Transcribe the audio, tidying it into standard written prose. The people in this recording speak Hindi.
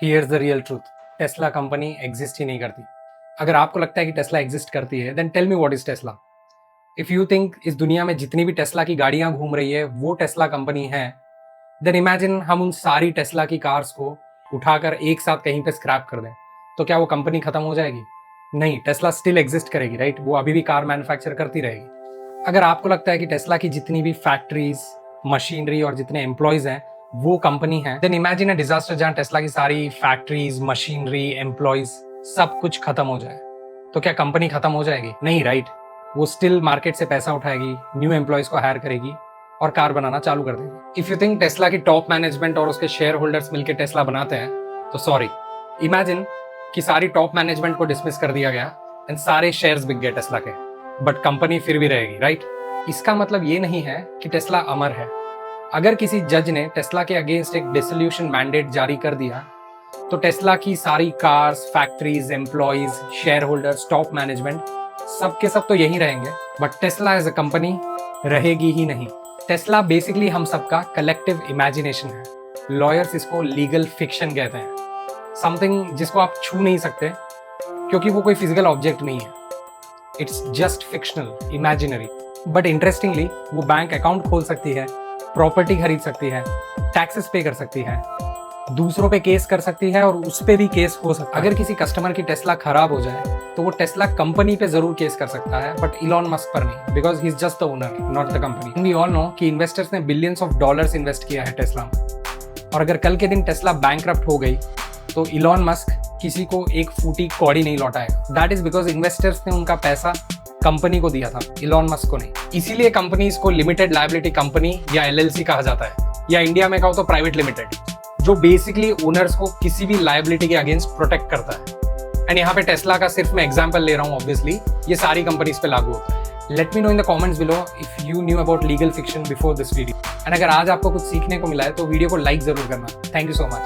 Here's the real truth, Tesla company exist ही नहीं करती। अगर आपको लगता है कि टेस्ला एग्जिस्ट करती है, then tell me what is Tesla. If you think इस दुनिया में जितनी भी टेस्ला की गाड़ियां घूम रही है वो टेस्ला कंपनी है, देन इमेजिन हम उन सारी टेस्ला की कार्स को उठाकर एक साथ कहीं पे स्क्रैप कर दें, तो क्या वो कंपनी खत्म हो जाएगी? नहीं, टेस्ला स्टिल एग्जिस्ट करेगी, राइट? वो अभी भी कार मैन्युफैक्चर करती रहेगी। अगर आपको लगता है कि टेस्ला की जितनी भी फैक्ट्रीज, मशीनरी और जितने एम्प्लॉयज हैं वो कंपनी है, देन इमेजिन अ डिजास्टर जहां टेस्ला की सारी फैक्ट्रीज, मशीनरी, एम्प्लॉयज सब कुछ खत्म हो जाए, तो क्या कंपनी खत्म हो जाएगी? नहीं, राइट? वो स्टिल मार्केट से पैसा उठाएगी, न्यू एम्प्लॉयज को हायर करेगी और कार बनाना चालू कर देगी। इफ यू थिंक टेस्ला की टॉप मैनेजमेंट और उसके शेयर होल्डर्स मिलकर टेस्ला बनाते हैं, तो सॉरी, इमेजिन कि सारी टॉप मैनेजमेंट को डिसमिस कर दिया गया एंड सारे शेयर्स बिक गए टेस्ला के, बट कंपनी फिर भी रहेगी, राइट? इसका मतलब ये नहीं है कि टेस्ला अमर है। अगर किसी जज ने टेस्ला के अगेंस्ट एक डिसोल्यूशन मैंडेट जारी कर दिया, तो टेस्ला की सारी cars, factories, employees, shareholders, top management सब के सब तो यही रहेंगे, but Tesla as a company रहेगी ही नहीं। टेस्ला बेसिकली हम सबका कलेक्टिव इमेजिनेशन है। लॉयर्स इसको लीगल फिक्शन कहते हैं, समथिंग जिसको आप छू नहीं सकते क्योंकि वो कोई फिजिकल ऑब्जेक्ट नहीं है। It's just fictional, imaginary. But interestingly वो बैंक अकाउंट खोल सकती है, प्रॉपर्टी खरीद सकती है, टैक्सेस पे कर सकती है, दूसरों पे केस कर सकती है और उस पे भी केस हो सकता है। अगर किसी कस्टमर की टेस्ला खराब हो जाए तो वो टेस्ला कंपनी पे जरूर केस कर सकता है, बट इलॉन मस्क पर नहीं, because he is just the owner, not the company. We all know कि इन्वेस्टर्स ने बिलियंस ऑफ डॉलर्स इन्वेस्ट किया है टेस्ला में, और अगर कल के दिन टेस्ला बैंकरप्ट हो गई तो इलॉन मस्क किसी को एक फूटी कौड़ी नहीं लौटाएगा। दैट इज बिकॉज इन्वेस्टर्स ने उनका पैसा कंपनी को दिया था, इलॉन मस्क को नहीं। इसीलिए कंपनीज को लिमिटेड लायबिलिटी कंपनी या एलएलसी कहा जाता है, या इंडिया में कहो तो प्राइवेट लिमिटेड, जो बेसिकली ओनर्स को किसी भी लायबिलिटी के अगेंस्ट प्रोटेक्ट करता है। एंड यहाँ पे टेस्ला का सिर्फ मैं एग्जांपल ले रहा हूँ, ऑब्वियसली ये सारी कंपनीज पे लागू होता है। Let me know in the comments below if you knew about legal fiction before this video. And अगर आज आपको कुछ सीखने को मिला है तो वीडियो को लाइक जरूर करना। Thank you so much.